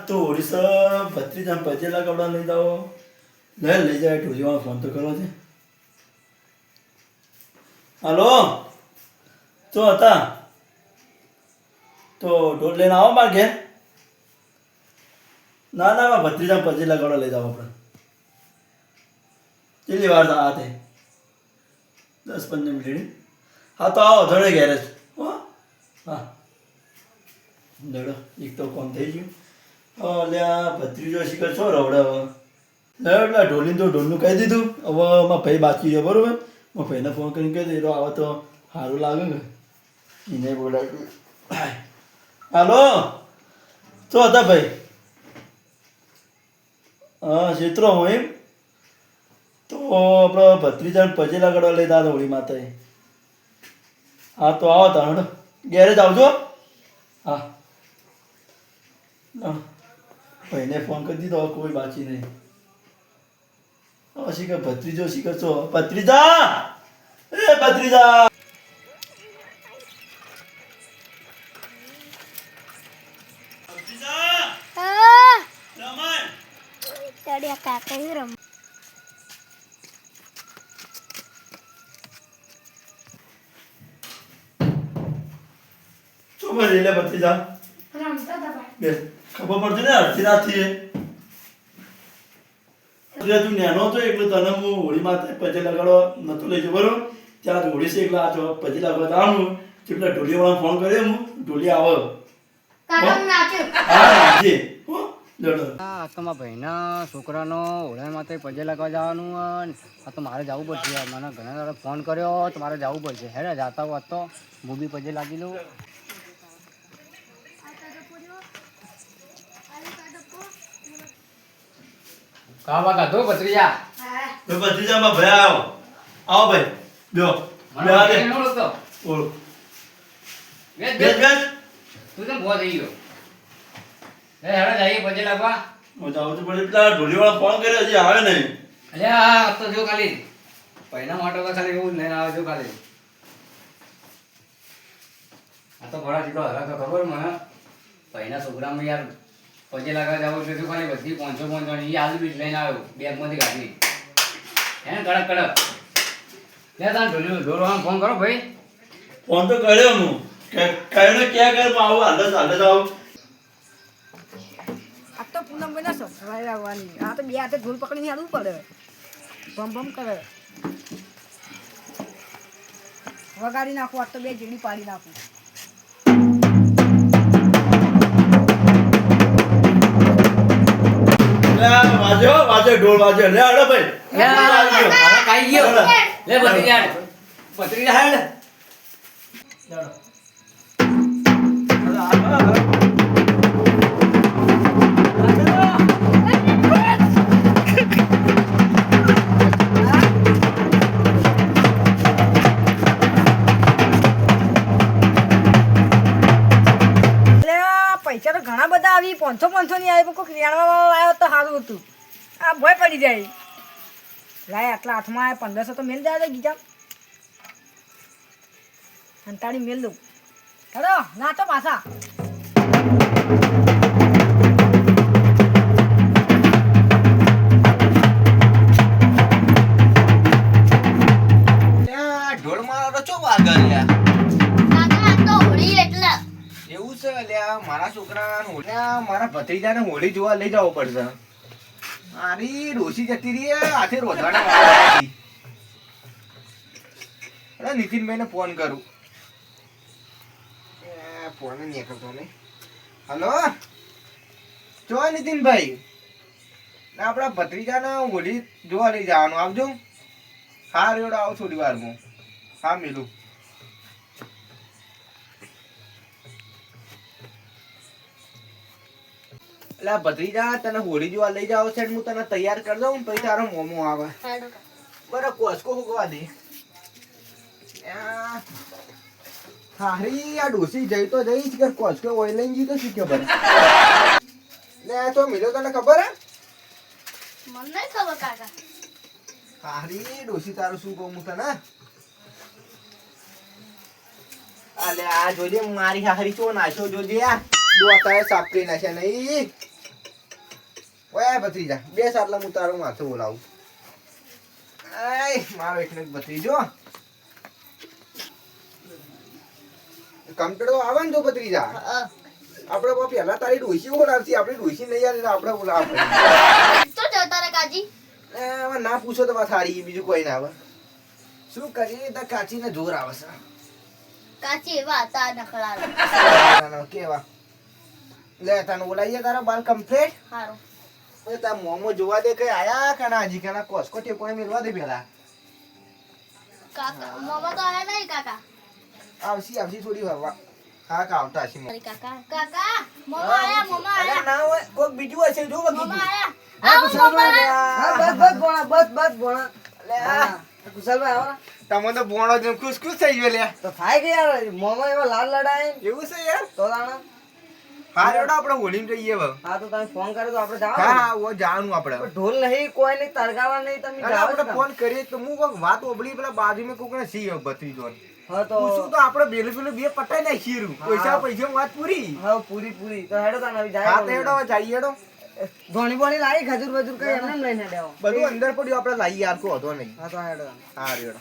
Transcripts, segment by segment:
તો ઓડિશા ભત્રીજા પજેલા કપડા લઈ જાઓ લઈ જાય ઢોલીવાળો ફોન તો કરો છે હલો તો હતા તો ઢોલ લઈને આવો માર ઘેર ના ના ભત્રીજા પજેલા કપડા લઈ જાઓ આપણે કેટલી વાર આ તે 10-15 મિનિટ હા તો આવો ધડે ઘેર જ હો હા દડો એક તો કોમ થઈ ગયું અલ્યા ભત્રીજો શીખર છો રવડાવે એટલે ઢોલીને તો ઢોલનું કહી દીધું હવે મારા ભાઈ બાકી છે બરાબર મારા ભાઈને ફોન કરીને કહી દીધું આવે તો સારું લાગે ને એને બોલાવ્યું હાલો શું હતા ભાઈ હા ક્ષેત્રો હું એમ તો આપણે ભત્રીજાને પજેલા કરવા લઈ દાદા હોળી માતાએ હા તો આવો તાણ ગેરેજ આવજો હા ભાઈને ફોન કરી દીધો કોઈ બાકી નહીં શીખર ભત્રીજો શીખર છો ભત્રીજા એ ભત્રીજા શું કરી લે ભત્રીજા ખબર પડતી ને અડધી રાત થી તું નેનો હતો એટલે તને હું હોળી માથે પજે લગાડવા નતું લઈ જવું બરોબર ત્યાં હોળી છે એટલે આ પજે લગાડવા આવવાનું એટલે ઢોલી વાળા ફોન કર્યો હું ઢોલી આવો હા નાચે હો લડો આ તો મારા ભાઈના છોકરાનો હોળી માથે પજે લગાવવા જવાનું આ તો મારે જવું પડશે મને ઘણા દાડા ફોન કર્યો તો મારે જવું પડશે હેડે જાતા હોત તો હું બી પજે લાગી લઉં કાવા કાઢો ભત્રીજા ભત્રીજામાં ભાઈ આવો ભાઈ લ્યો મને લે ન ઓળખતો ઓળ બેસ બેસ બેસ તું તો બહુ થઈ ગયો હેડે જઈએ પજે લાગવા હું જાઉં છું પણ પેલા ઢોલીવાળા ફોન કર્યો હજી આવે નહીં અલ્યા તો જો ખાલી પૈના માટે તો ખાલી એવું લઈને આવે જો ખાલી આ તો ઘણા જેટલો હરા તો ખબર મને પૈના છોકરામાં યાર પજે લાગવા જાવ એટલે ખાલી બધી પહોંચો એ આલુ બીજ લઈને આવ્યો બેગમાંથી કાઢી હે કડક કડક લે તાન ઢોલવાનો ફોન કરો ભાઈ ફોન તો કર્યો હું કે કયો ને ક્યાં કર આવું હાલ જ આવું આ તો પૂનમ બને સસરાઈ આવવાની આ તો બે હાથે ઢોલ પકડીને હાલવું પડે ભમ ભમ કરે વગાડી નાખું આ તો બે જેડી પાડી નાખું વાજો વાજો ઢોલ વાજો લે આડો ભાઈ મારા કાઈ ગયો લે પત્રીજા હેડ પૈસા તો ઘણા બધા આવી 500 ની આવી કોઈ કિરાણા આવ્યો તો સારું હતું આ ભય પડી જાય લાય આટલા હાથમાં 1500 તો મેલ જાય બીજા અંતાડી મેલ દઉં હેલો ના તો પાછા ઢોલ મારો તો ચો વાગલ લ્યા એવું છે લ્યા મારા છોકરા મારા ભત્રીજાને હોળી જોવા લઈ જવો પડશે મારી ડોસી જતી રહી હાથે રોધવાના વાળા અરે નીતિનભાઈને ફોન કરું ફોન નહીં કરતો નહીં હલો જો નીતિનભાઈ આપણા ભત્રીજાને હોળી જોવા લઈ જવાનું આવજો હા રેવડો આવો થોડી વારમાં હા મિલું એટલે ભત્રીજા તને હોળી જોવા લઈ જાવ છે હું તને તૈયાર કરી દઉં પછી તારો મોમો આવે બરાબર કોસકો હુકવા દે હારી આ ડોસી જઈ તો જઈશ કે કોસકો ઓઇલ લઈને જી તો શું ખબર લે તો મિલો તને ખબર હે મને ખબર કાકા હારી ડોસી તારું શું કહું હું તને અલે આ જોજે મારી હારી ચો નાખ્યો જોજે આ દોતાએ સાફ કરી નાખ્યા નહીં ઓય ભત્રીજા બે સાટલા હું તારું માથું બોલાવું. આય મારો એકને જ ભત્રીજો કમ્પ્યુટર તો આવે ને તો ભત્રીજા આપણે બાપ પહેલા તારી ડોસી બોલાવતી આપણે ડોસી નહીં આવે એટલે આપણે બોલાવ તો જતા રે કાજી હવે ના પૂછો તો વાત સારી બીજું કોઈ ના આવે શું કરીએ તો કાચીને જોર આવે છે કાચી એવા હતા નખળા ના, ના, કેવા લે તને બોલાઈએ તારા બાલ કમ્પ્લીટ હારું એ તાર મોમો જોવા દે કઈ આયા કે ના હજી કે કોસ્કો ટેકો મેળવા દે પેલા કાકા મોમા તો આયા નહીં કાકા આવશી થોડી વાર હા આવતા હશે અરે કાકા કાકા મોમા અરે આયા ના હોય કોક બીજું હશે જો મોમા બગી આયા હા, આવો કુશાલભાઈ. મોમા હા, બસ ભોણા, બસ ભોણા. હા, કુશાલભાઈ આવો ને. તમે તો બોણો જેમ ખુશ ખુશ થઈ ગયો લે તો થાય કે યાર મોમાં એવા લાલ લડાય એવું છે યાર તો તાણે. હા રેડો આપણે હોલીમાં જઈએ હવે હા તો તમે ફોન કર્યો તો આપણે હા જવાનું. હા ઓ જાણું આપણે પણ ઢોલ નહીં કોઈ નહીં તરગાવા નહીં તમે અરે જાઓ જ આપણે કાં? ફોન કરીએ તો હું કોક વાત ઓબળી પેલા બાજુમાં કોકને સી ભત્રીજો હા તો પૂછું તો આપણે પેલું બે પટાઈ નાખીએ રૂ. હા. પૈસા વાત પૂરી હા પૂરી તો હેડો તાને હવે જાય હા તો હેડો હવે જઈએ હેડો ધોણી બોણી લાવી ખજૂર બજૂર કઈ એમને એમ લઈને હેડ્યા. બધું અંદર પડ્યું આપણે લાવી યાર કોઈ વાંધો નહીં હા તો હેડો તાને. હા રેડો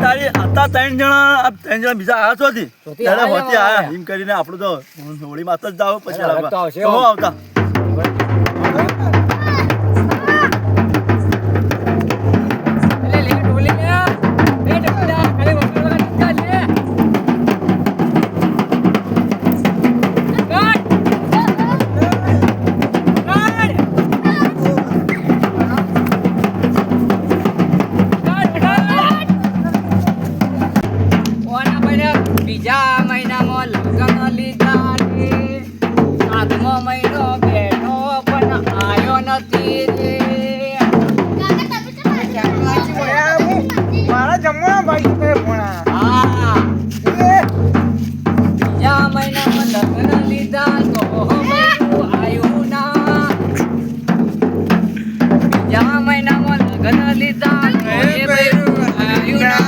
તારી હતા ત્રણ જણા બીજા આવ્યા છો થી ચોથી ત્યારે આયા હોતી આયા આયા. એમ કરીને આપણું તો હોળી માતા જ જાવ પછી અરે, હરખ તો આવશે, તો હો. આવતા બીજા મહિનામાં લગ્ન લીધા રે સાતમો મહિનો બેઠો પણ આયો નથી રે કાકા તમે ચમ મારા જમવા ભાઈ તમે ભણા હા બીજા મહિનામાં લગ્ન લીધા તો મહિનું આયું ના બીજા મહિનામાં લગ્ન લીધા તો એ મહિનું આયું ના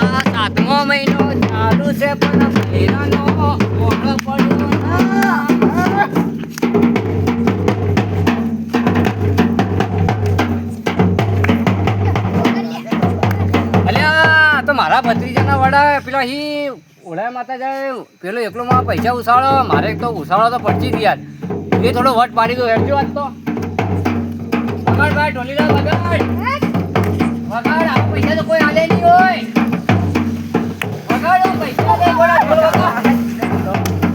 આ સાતમો મહિનો ચાલુ છે પણ મહિનાનો ઓળો પડ્યો ના અલ્યા તો મારા ભત્રીજાના વડા પેલા હી ઓળા માતા જાય પેલો એકલો માં પૈસા ઉછાળો મારે તો ઉછાળો તો પડતી જ યાર એ થોડો વટ પાડી દો હેડજો આજ તો વગાડ ભાઈ ઢોલીલા વગાડ વગાડ આ પૈસા તો કોઈ આલે નહીં હોય વગાડો પૈસા દે બોલા ઢોલ વગાડ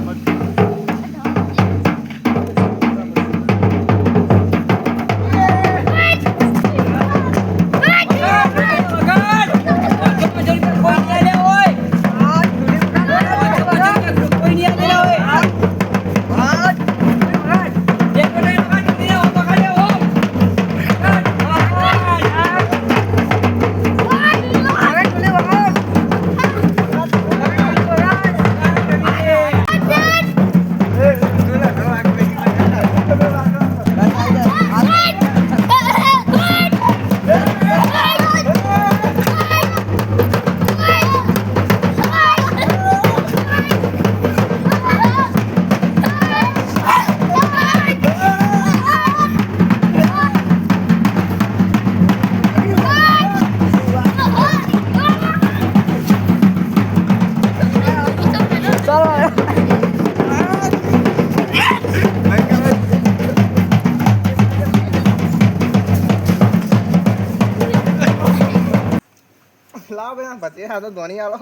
લાવ બેન ભત્રી હા તો ધોની આલો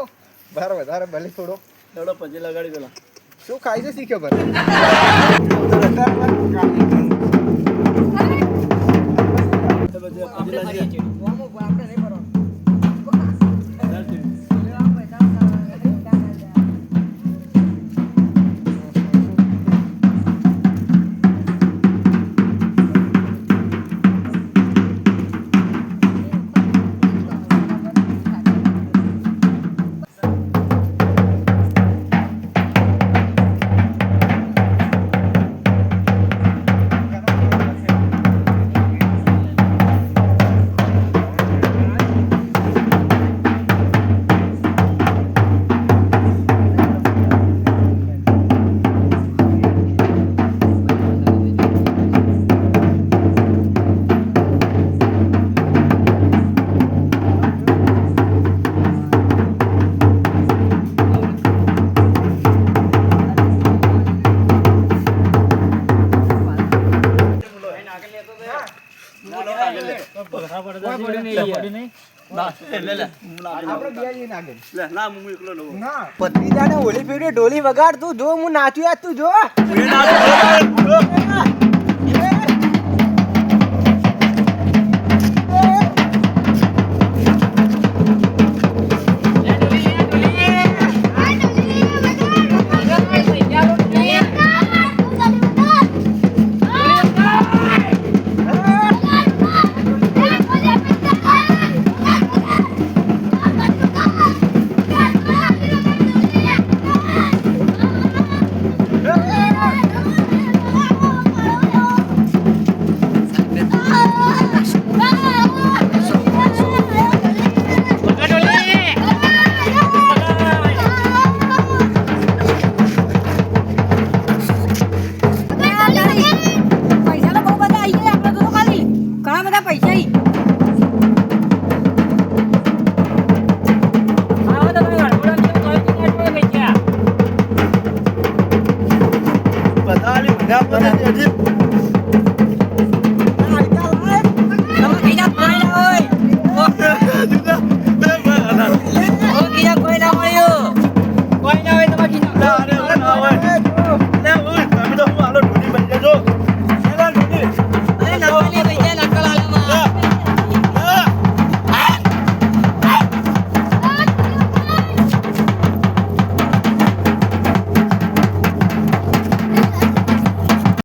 બાર વધારે ભલે થોડો દડો પછી લગાડી પેલા શું ખાઈ છે શીખ્યો ભલે પછી લાગીએ. આપણે નહીં ભરવાનું. આપણે બે જઈને આગળ. લે ના હું એકલો લઉં ના ભત્રીજાને હોળી ફેરવી ઢોલી વગાડ તું જો હું નાચ્યું યાર તું જો પૈસા તો બહુ બધા આવી ગયા આપણે તો ખાલી ઘણા બધા પૈસા ઈ. બધા આલી બધા